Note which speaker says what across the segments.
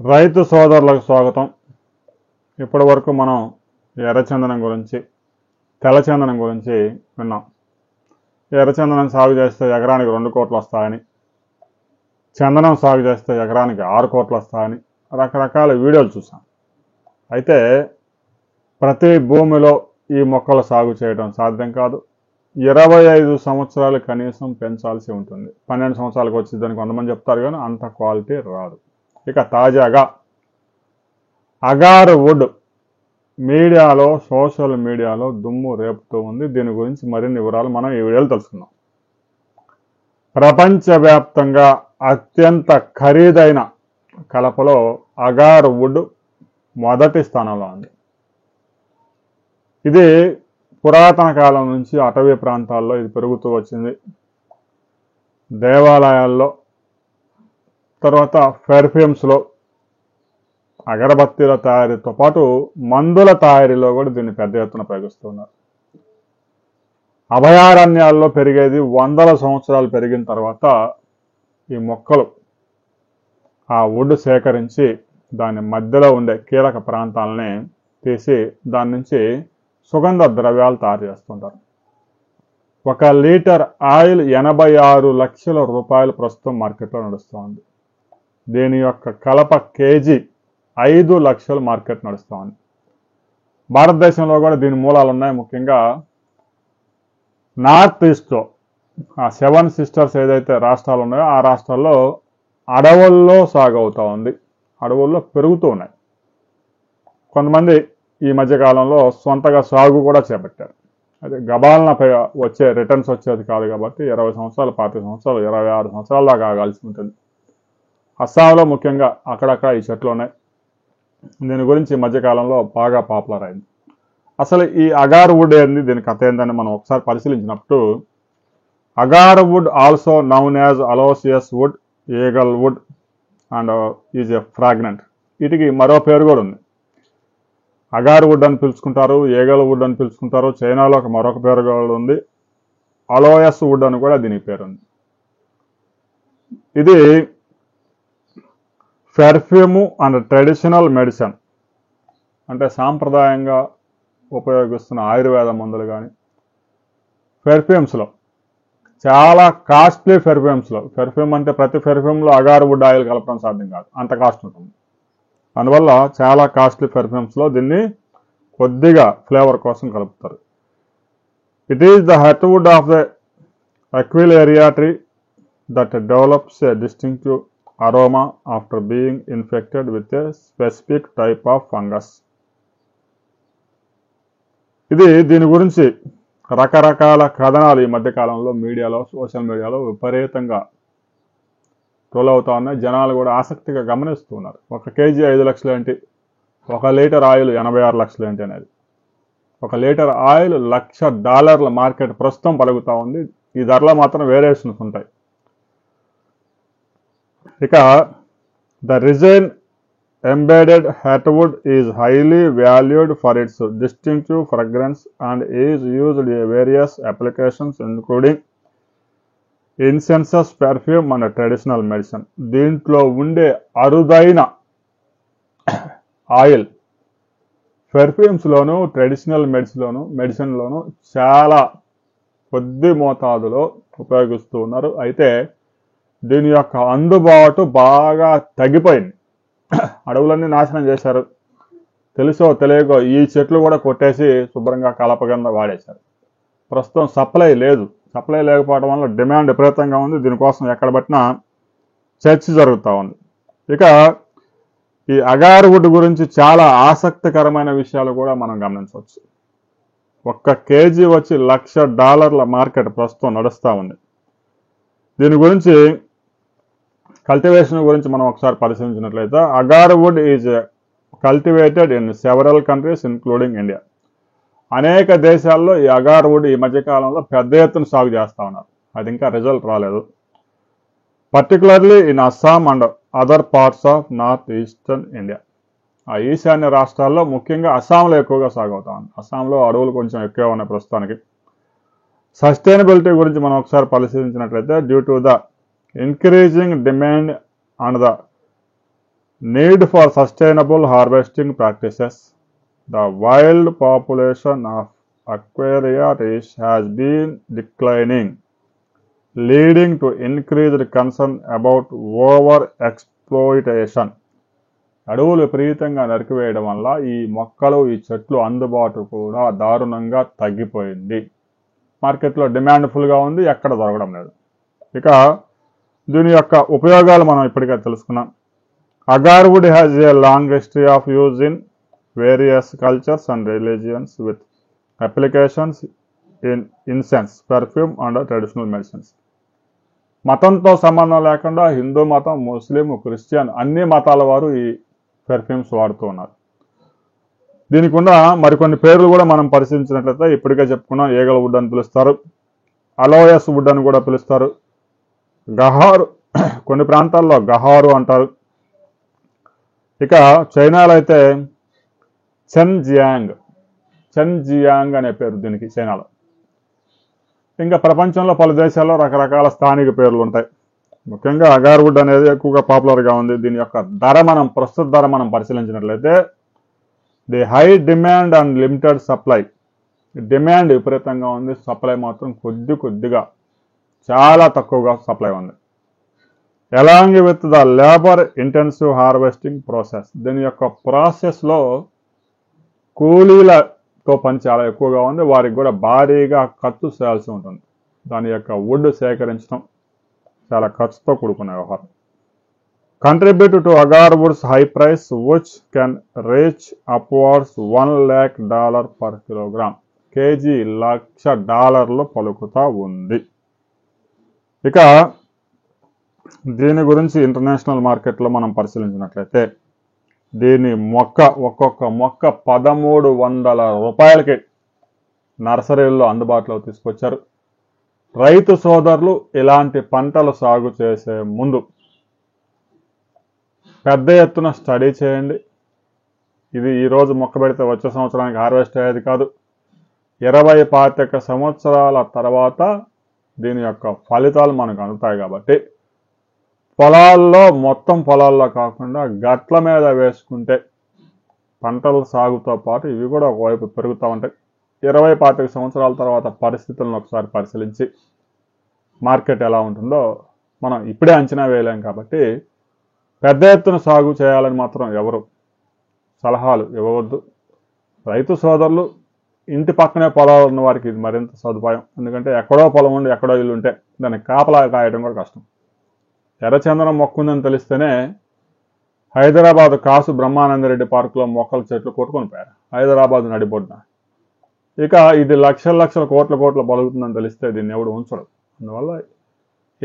Speaker 1: రైతు సోదరులకు స్వాగతం. ఇప్పటి వరకు మనం ఎర్రచందనం గురించి, తెల్లచందనం గురించి విన్నాం. ఎర్రచందనం సాగు చేస్తే ఎకరానికి 2 కోట్లు వస్తాయని, చందనం సాగు చేస్తే ఎకరానికి 6 కోట్లు వస్తాయని రకరకాల వీడియోలు చూసాం. అయితే ప్రతి భూమిలో ఈ మొక్కలు సాగు చేయడం సాధ్యం కాదు. 25 సంవత్సరాలు కనీసం పెంచాల్సి ఉంటుంది. 12 సంవత్సరాలకు వచ్చిందని కొంతమంది చెప్తారు, కానీ అంత క్వాలిటీ రాదు. ఇక తాజాగా అగార్ వుడ్ మీడియాలో, సోషల్ మీడియాలో దుమ్ము రేపుతూ ఉంది. దీని గురించి మరిన్ని వివరాలు మనం ఈ వీడియోలో తెలుసుకుందాం. ప్రపంచవ్యాప్తంగా అత్యంత ఖరీదైన కలపలో అగార్ వుడ్ మొదటి స్థానంలో ఉంది. ఇది పురాతన కాలం నుంచి అటవీ ప్రాంతాల్లో ఇది పెరుగుతూ వచ్చింది. దేవాలయాల్లో, తర్వాత పెర్ఫ్యూమ్స్లో, అగరబత్తీల తయారీతో పాటు మందుల తయారీలో కూడా దీన్ని పెద్ద ఎత్తున ఉపయోగిస్తున్నారు. అభయారణ్యాల్లో పెరిగేది 100 సంవత్సరాలు పెరిగిన తర్వాత ఈ మొక్కలు ఆ వుడ్ సేకరించి దాని మధ్యలో ఉండే కీలక ప్రాంతాలని తీసి దాని నుంచి సుగంధ ద్రవ్యాలు తయారు చేస్తుంటారు. 1 లీటర్ ఆయిల్ 86 లక్షల రూపాయలు ప్రస్తుతం మార్కెట్లో నడుస్తుంది. దీని యొక్క కలప కేజీ 5 లక్షలు మార్కెట్ నడుస్తుంది. భారతదేశంలో కూడా దీని మూలాలు ఉన్నాయి. ముఖ్యంగా నార్త్ ఈస్ట్లో ఆ 7 సిస్టర్స్ ఏదైతే రాష్ట్రాలు ఉన్నాయో ఆ రాష్ట్రాల్లో అడవుల్లో సాగు అవుతూ ఉంది. అడవుల్లో పెరుగుతూ ఉన్నాయి. కొంతమంది ఈ మధ్యకాలంలో సొంతగా సాగు కూడా చేపట్టారు. అది గబాలన వచ్చే రిటర్న్స్ వచ్చేది కాదు కాబట్టి 20 సంవత్సరాలు, 25 సంవత్సరాలు, 26 సంవత్సరాల దాకా ఆగాల్సి ఉంటుంది. అస్సాంలో ముఖ్యంగా అక్కడక్కడ ఈ చెట్లు ఉన్నాయి. దీని గురించి ఈ మధ్యకాలంలో బాగా పాపులర్ అయింది. అసలు ఈ అగార్ వుడ్ ఏంది, దీని కథ ఏందని మనం ఒకసారి పరిశీలించినప్పుడు, agarwood also known as aloeswood, eaglewood and is a fragrant. వీటికి మరో పేరు కూడా ఉంది. అగార్ వుడ్ అని పిలుచుకుంటారు, ఈగల్ వుడ్ అని పిలుచుకుంటారు. చైనాలో మరొక పేరు కూడా ఉంది, అలోయస్ వుడ్ అని కూడా దీనికి పేరు ఉంది. ఇది పెర్ఫ్యూమ్ అండ్ ట్రెడిషనల్ మెడిసిన్, అంటే సాంప్రదాయంగా ఉపయోగిస్తున్న ఆయుర్వేద మందులు కానీ, పెర్ఫ్యూమ్స్లో చాలా కాస్ట్లీ పెర్ఫ్యూమ్ అంటే ప్రతి పెర్ఫ్యూమ్లో అగార్ వుడ్ ఆయిల్ కలపడం సాధ్యం కాదు, అంత కాస్ట్ ఉంటుంది. అందువల్ల చాలా కాస్ట్లీ పెర్ఫ్యూమ్స్లో దీన్ని కొద్దిగా ఫ్లేవర్ కోసం కలుపుతారు. It is the heartwood of the Aquilaria tree that develops a distinctive aroma after being infected with a specific type of fungus. దీని గురించి రకరకాల కథనాలు ఈ మధ్యకాలంలో మీడియాలో, సోషల్ మీడియాలో విపరీతంగా ట్రోల్ అవుతా ఉన్నాయి. జనాలు కూడా ఆసక్తిగా గమనిస్తూ ఉన్నారు. 1 కేజీ 5 లక్షలు ఏంటి, 1 లీటర్ ఆయిల్ 86 లక్షలు ఏంటి అనేది. 1 లీటర్ ఆయిల్ $1,00,000 మార్కెట్ ప్రస్తుతం పలుకుతూ ఉంది. ఈ ధరలో మాత్రం వేరియేషన్స్ ఉంటాయి. ఇక the resin embedded heartwood is highly valued for its distinctive fragrance and is used in various applications including incenses, perfume and traditional medicine. దీంట్లో ఉండే అరుదైన ఆయిల్ పెర్ఫ్యూమ్స్లోను, ట్రెడిషనల్ మెడిసిన్లోను చాలా కొద్ది మోతాదులో ఉపయోగిస్తూ ఉన్నారు. అయితే దీని యొక్క అందుబాటు బాగా తగ్గిపోయింది. అడవులన్నీ నాశనం చేశారు. తెలుసో తెలియకో ఈ చెట్లు కూడా కొట్టేసి శుభ్రంగా కలప కింద వాడేశారు. ప్రస్తుతం సప్లై లేదు. సప్లై లేకపోవడం వల్ల డిమాండ్ విపరీతంగా ఉంది. దీనికోసం ఎక్కడ పట్టినా చర్చ జరుగుతూ ఉంది. ఇక ఈ అగార్ వుడ్ గురించి చాలా ఆసక్తికరమైన విషయాలు కూడా మనం గమనించవచ్చు. 1 కేజీ వచ్చి $1,00,000 మార్కెట్ ప్రస్తుతం నడుస్తూ ఉంది. దీని గురించి కల్టివేషన్ గురించి మనం ఒకసారి పరిశీలించినట్లయితే, agar wood is cultivated in several countries including India. అనేక దేశాల్లో ఈ అగార్ వుడ్ ఈ మధ్యకాలంలో పెద్ద ఎత్తున సాగు చేస్తూ ఉన్నారు. అది ఇంకా రిజల్ట్ రాలేదు. Particularly in Assam and other parts of north eastern India. ఆ ఈశాన్య రాష్ట్రాల్లో ముఖ్యంగా అస్సాంలో ఎక్కువగా సాగు అవుతా ఉంది. అస్సాంలో అడవులు కొంచెం ఎక్కువ ఉన్నాయి ప్రస్తుతానికి. సస్టైనబిలిటీ గురించి మనం ఒకసారి పరిశీలించినట్లయితే, due to the increasing demand and the Need for sustainable harvesting practices. The wild population of aquaria fish has been declining, leading to increased concern about over-exploitation. అడవులు విపరీతంగా నరికివేయడం వల్ల ఈ మొక్కలు ఈ చెట్లు అందుబాటు కూడా దారుణంగా తగ్గిపోయింది. మార్కెట్లో డిమాండ్ ఫుల్గా ఉంది, ఎక్కడ దొరకడం లేదు. ఇక దీని యొక్క ఉపయోగాలు మనం ఇప్పటికే తెలుసుకున్నాం. Agarwood has a long history of use in various cultures and religions with applications in incense, perfume and traditional medicines. మతంతో సంబంధం లేకుండా హిందూ మతం, ముస్లిం, క్రిస్టియన్ అన్ని మతాల వారు ఈ పెర్ఫ్యూమ్స్ వాడుతూ ఉన్నారు. దీనికి ఉన్న మరికొన్ని పేర్లు కూడా మనం పరిశీలించినట్లయితే ఇప్పటికే చెప్పుకున్నాం. ఈగల వుడ్ అని పిలుస్తారు, అలోయస్ వుడ్ అని కూడా పిలుస్తారు, గహారు, కొన్ని ప్రాంతాల్లో గహారు అంటారు. ఇక చైనాలో అయితే చెన్జియాంగ్ అనే పేరు దీనికి చైనాలో. ఇంకా ప్రపంచంలో పలు దేశాల్లో రకరకాల స్థానిక పేర్లు ఉంటాయి. ముఖ్యంగా అగార్వుడ్ అనేది ఎక్కువగా పాపులర్గా ఉంది. దీని యొక్క ప్రస్తుత ధర మనం పరిశీలించినట్లయితే the high demand and limited supply. Demand విపరీతంగా ఉంది, సప్లై మాత్రం కొద్దిగా చాలా తక్కువగా సప్లై ఉంది. Along with the labour intensive harvesting process. దీని యొక్క ప్రాసెస్లో కూలీలతో పని చాలా ఎక్కువగా ఉంది, వారికి కూడా భారీగా ఖర్చు చేయాల్సి ఉంటుంది. దాని యొక్క వుడ్ సేకరించడం చాలా ఖర్చుతో కూడుకున్న వ్యవహారం. Contribute to agarwood's high price which can reach upwards $1,00,000 per kilogram. KG $1,00,000 పలుకుతా ఉంది. ఇక దీని గురించి ఇంటర్నేషనల్ మార్కెట్లో మనం పరిశీలించినట్లయితే దీని ఒక్కొక్క మొక్క $1,300 నర్సరీల్లో అందుబాటులో తీసుకొచ్చారు. రైతు సోదరులు ఇలాంటి పంటలు సాగు చేసే ముందు పెద్ద ఎత్తున స్టడీ చేయండి. ఇది ఈరోజు మొక్క పెడితే వచ్చే సంవత్సరానికి హార్వెస్ట్ అయ్యేది కాదు. 20-25 సంవత్సరాల తర్వాత దీని యొక్క ఫలితాలు మనకు అందుతాయి. కాబట్టి పొలాల్లో కాకుండా గట్ల మీద వేసుకుంటే పంటల సాగుతో పాటు ఇవి కూడా ఒకవైపు పెరుగుతూ ఉంటాయి. 20-25 సంవత్సరాల తర్వాత పరిస్థితులను ఒకసారి పరిశీలించి మార్కెట్ ఎలా ఉంటుందో మనం ఇప్పుడే అంచనా వేయలేం. కాబట్టి పెద్ద ఎత్తున సాగు చేయాలని మాత్రం ఎవరు సలహాలు ఇవ్వవద్దు. రైతు సోదరులు ఇంటి పక్కనే పొలాలు ఉన్న వారికి ఇది మరింత సదుపాయం. ఎందుకంటే ఎక్కడో పొలం ఉండి ఎక్కడో ఇల్లు ఉంటే దాన్ని కాపలా కాయడం కూడా కష్టం. ఎర్రచందనం మొక్క ఉందని తెలిస్తేనే హైదరాబాద్ కాసు బ్రహ్మానందరెడ్డి పార్కులో మొక్కల చెట్లు కొట్టుకొని పోయారు, హైదరాబాద్ నడిబొడ్డున. ఇక ఇది లక్షల కోట్ల పలుకుతుందని తెలిస్తే దీన్ని ఎవడు ఉంచడు. అందువల్ల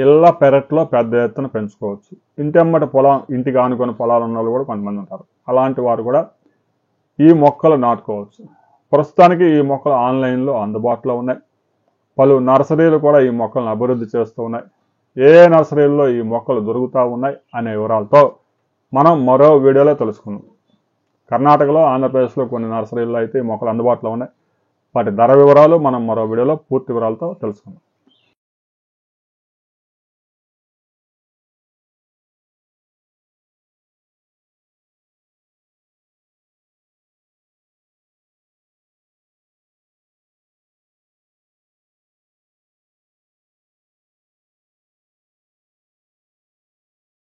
Speaker 1: ఇళ్ళ పెరట్లో పెద్ద ఎత్తున పెంచుకోవచ్చు. ఇంటెమ్మటి ఇంటికి ఆనుకొని పొలాలు ఉన్న వాళ్ళు కూడా కొంతమంది ఉంటారు. అలాంటి వారు కూడా ఈ మొక్కలు నాటుకోవచ్చు. ప్రస్తుతానికి ఈ మొక్కలు ఆన్లైన్లో అందుబాటులో ఉన్నాయి. పలు నర్సరీలు కూడా ఈ మొక్కలను అభివృద్ధి చేస్తూ ఉన్నాయి. ఏ నర్సరీల్లో ఈ మొక్కలు దొరుకుతూ ఉన్నాయి అనే వివరాలతో మనం మరో వీడియోలో తెలుసుకుందాం. కర్ణాటకలో, ఆంధ్రప్రదేశ్లో కొన్ని నర్సరీల్లో అయితే ఈ మొక్కలు అందుబాటులో ఉన్నాయి. వాటి ధర వివరాలు మనం మరో వీడియోలో పూర్తి వివరాలతో తెలుసుకుందాం.